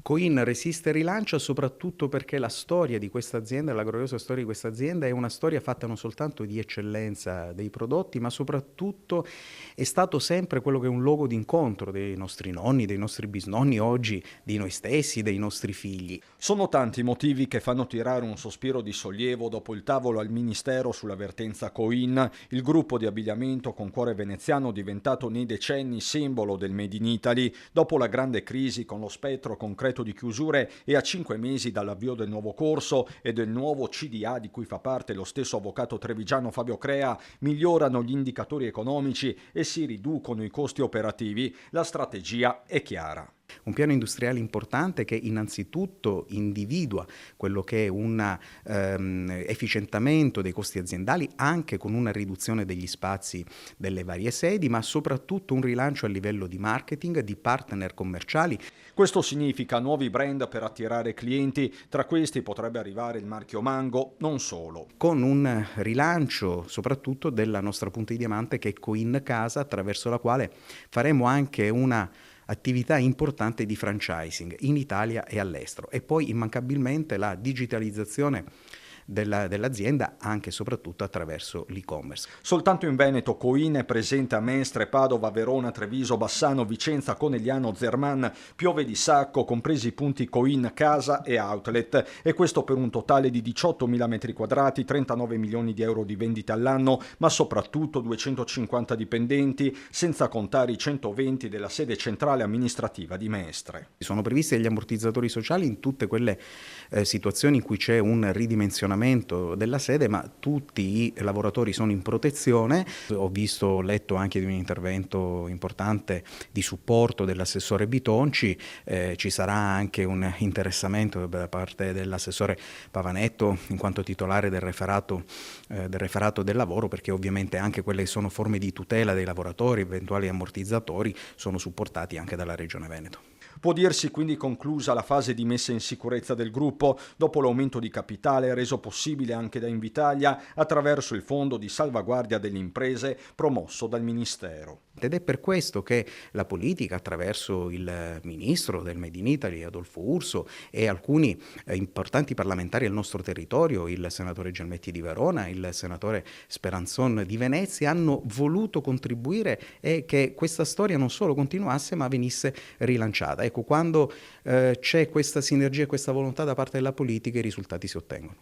Coin resiste e rilancia soprattutto perché la storia di questa azienda, la gloriosa storia di questa azienda, è una storia fatta non soltanto di eccellenza dei prodotti, ma soprattutto è stato sempre quello che è un luogo d'incontro dei nostri nonni, dei nostri bisnonni, oggi di noi stessi, dei nostri figli. Sono tanti i motivi che fanno tirare un sospiro di sollievo dopo il tavolo al Ministero sulla vertenza Coin, il gruppo di abbigliamento con cuore veneziano diventato nei decenni simbolo del Made in Italy, dopo la grande crisi con lo spettro concreto di chiusure e a 5 mesi dall'avvio del nuovo corso e del nuovo CDA di cui fa parte lo stesso avvocato trevigiano Fabio Crea, migliorano gli indicatori economici e si riducono i costi operativi, la strategia è chiara. Un piano industriale importante che innanzitutto individua quello che è un efficientamento dei costi aziendali anche con una riduzione degli spazi delle varie sedi, ma soprattutto un rilancio a livello di marketing, di partner commerciali. Questo significa nuovi brand per attirare clienti, tra questi potrebbe arrivare il marchio Mango, non solo. Con un rilancio soprattutto della nostra punta di diamante che è Coin Casa, attraverso la quale faremo anche una attività importante di franchising in Italia e all'estero, e poi immancabilmente la digitalizzazione dell'azienda anche e soprattutto attraverso l'e-commerce. Soltanto in Veneto Coin è presente a Mestre, Padova, Verona, Treviso, Bassano, Vicenza, Conegliano, Zerman, Piove di Sacco, compresi i punti Coin Casa e Outlet, e questo per un totale di 18.000 metri quadrati, 39 milioni di euro di vendite all'anno, ma soprattutto 250 dipendenti, senza contare i 120 della sede centrale amministrativa di Mestre. Sono previsti degli ammortizzatori sociali in tutte quelle situazioni in cui c'è un ridimensionamento della sede, ma tutti i lavoratori sono in protezione. Ho letto anche di un intervento importante di supporto dell'assessore Bitonci, ci sarà anche un interessamento da parte dell'assessore Pavanetto in quanto titolare del referato del lavoro, perché ovviamente anche quelle che sono forme di tutela dei lavoratori, eventuali ammortizzatori, sono supportati anche dalla Regione Veneto. Può dirsi quindi conclusa la fase di messa in sicurezza del gruppo dopo l'aumento di capitale reso possibile anche da Invitalia attraverso il fondo di salvaguardia delle imprese promosso dal Ministero. Ed è per questo che la politica, attraverso il ministro del Made in Italy, Adolfo Urso, e alcuni importanti parlamentari del nostro territorio, il senatore Gianmetti di Verona, il senatore Speranzon di Venezia, hanno voluto contribuire e che questa storia non solo continuasse ma venisse rilanciata. Ecco, quando c'è questa sinergia e questa volontà da parte della politica, i risultati si ottengono.